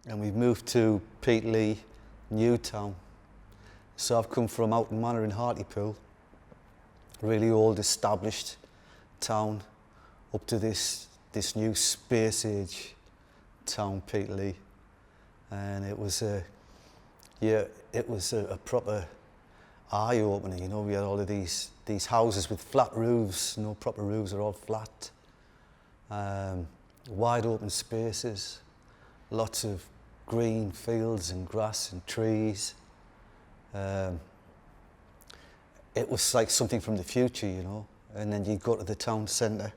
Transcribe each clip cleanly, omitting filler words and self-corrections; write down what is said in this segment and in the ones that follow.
and we've moved to Peterlee, Newtown. So I've come from Oughton Manor in Hartlepool, really old established town, up to this new space age town, Peterlee. And it was a proper eye-opener, you know. We had all of these houses with flat roofs, no proper roofs, are all flat. Wide open spaces, lots of green fields and grass and trees. It was like something from the future, you know. And then you go to the town centre,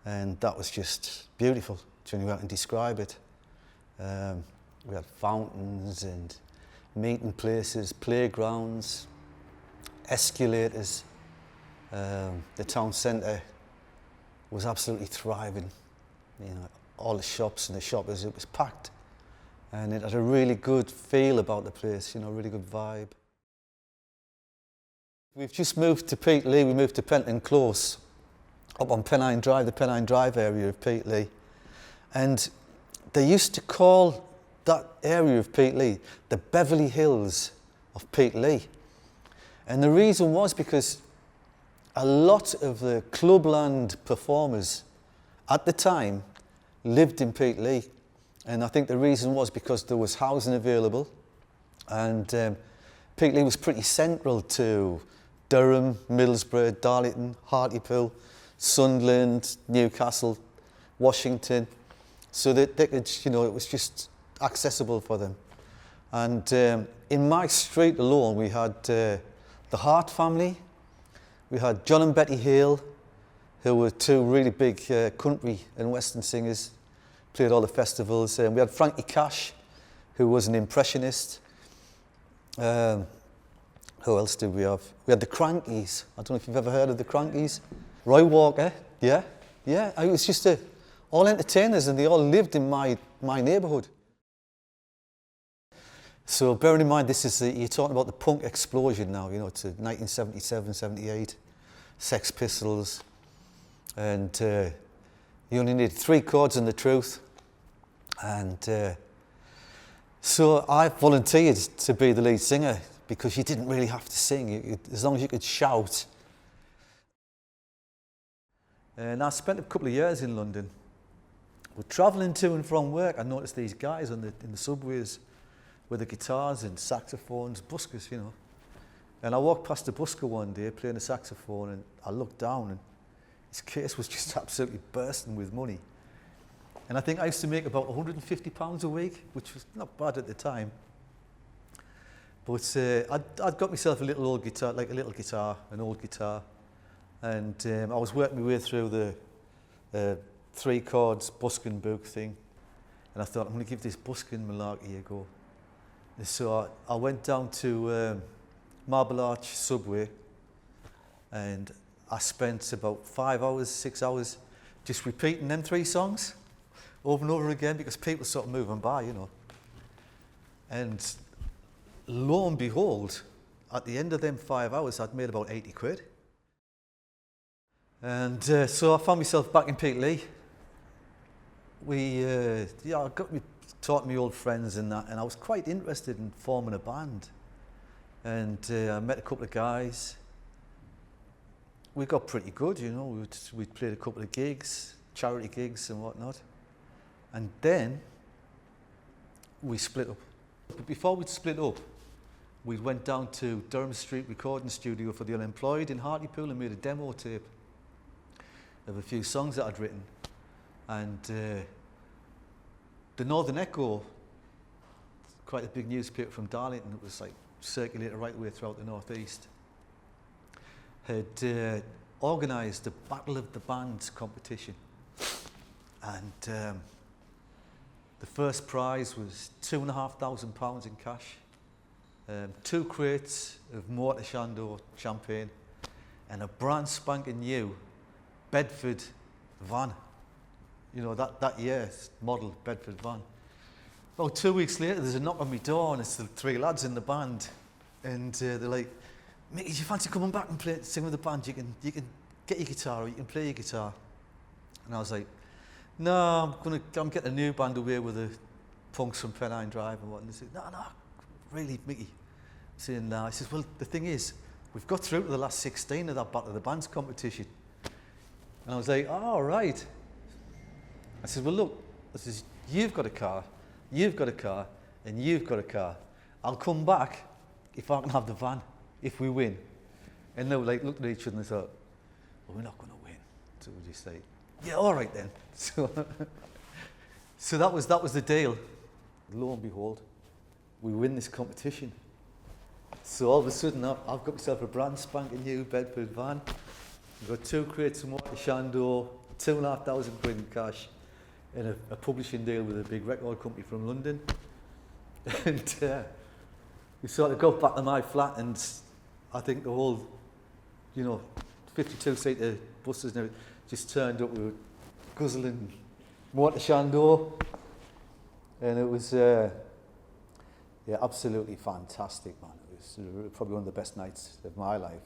and that was just beautiful. It's the only way I can describe it. We had fountains and meeting places, playgrounds, escalators. The town centre was absolutely thriving. You know, all the shops and the shoppers, it was packed. And it had a really good feel about the place, you know, really good vibe. We've just moved to Peterlee. We moved to Penton Close, up on Pennine Drive, the Pennine Drive area of Peterlee. And they used to call that area of Peterlee the Beverly Hills of Peterlee. And the reason was because a lot of the clubland performers at the time lived in Peterlee. And I think the reason was because there was housing available, and Peterlee was pretty central to Durham, Middlesbrough, Darlington, Hartlepool, Sunderland, Newcastle, Washington, so that they could, you know, it was just accessible for them. And in my street alone, we had the Hart family, we had John and Betty Hale, who were two really big country and western singers, played all the festivals. We had Frankie Cash, who was an impressionist. Who else did we have? We had the Crankies. I don't know if you've ever heard of the Crankies. Roy Walker, yeah. It was just all entertainers, and they all lived in my neighbourhood. So bearing in mind, you're talking about the punk explosion now, you know, to 1977, 78, Sex Pistols, and you only needed 3 chords and the truth. And so I volunteered to be the lead singer, because you didn't really have to sing, as long as you could shout. And I spent a couple of years in London. We're travelling to and from work. I noticed these guys in the subways with the guitars and saxophones, buskers, you know. And I walked past a busker one day playing a saxophone, and I looked down, and his case was just absolutely bursting with money. And I think I used to make about £150 a week, which was not bad at the time. But I'd got myself a little old guitar, like a little guitar, an old guitar. And I was working my way through the 3 chords busking book thing. And I thought, I'm going to give this busking malarkey a go. And so I went down to Marble Arch subway, and I spent about 5 hours, 6 hours just repeating them 3 songs over and over again, because people sort of moving by, you know. And lo and behold, at the end of them 5 hours, I'd made about 80 quid. And so I found myself back in Peterlee. I got me talking to my old friends and that, and I was quite interested in forming a band. And I met a couple of guys. We got pretty good, you know. We'd played a couple of gigs, charity gigs and whatnot. And then we split up. But before we'd split up, we went down to Durham Street Recording Studio for the Unemployed in Hartlepool and made a demo tape of a few songs that I'd written. And the Northern Echo, quite a big newspaper from Darlington, it was like circulated right the way throughout the northeast, had organised the Battle of the Bands competition. And the first prize was £2,500 in cash, 2 crates of Morte Chandon champagne, and a brand spanking new Bedford van. You know, that year's model Bedford van. About 2 weeks later, there's a knock on my door, and it's the 3 lads in the band, and they're like, "Mick, do you fancy coming back and sing with the band? You can get your guitar, or you can play your guitar." And I was like, "No, I'm getting a new band away with punks from Pennine Drive and whatnot. They said, no, really, Mickey. Saying, no. I says, well, the thing is, we've got through to the last 16 of that Battle of the Bands competition. And I was like, oh, right. I said, well, look, I says, you've got a car, and you've got a car. I'll come back if I can have the van, if we win. And they were like, looked at each other and they thought, well, we're not going to win. So we just say, yeah, all right then. So that was the deal. Lo and behold, we win this competition. So all of a sudden, I've got myself a brand spanking new Bedford van. I've got 2 crates of water Shandor, 2,500 quid in cash, and a publishing deal with a big record company from London. And we sort of got back to my flat, and I think the whole, 52-seater buses and everything just turned up. We were guzzling water Shandor, and it was absolutely fantastic, man. It was probably one of the best nights of my life.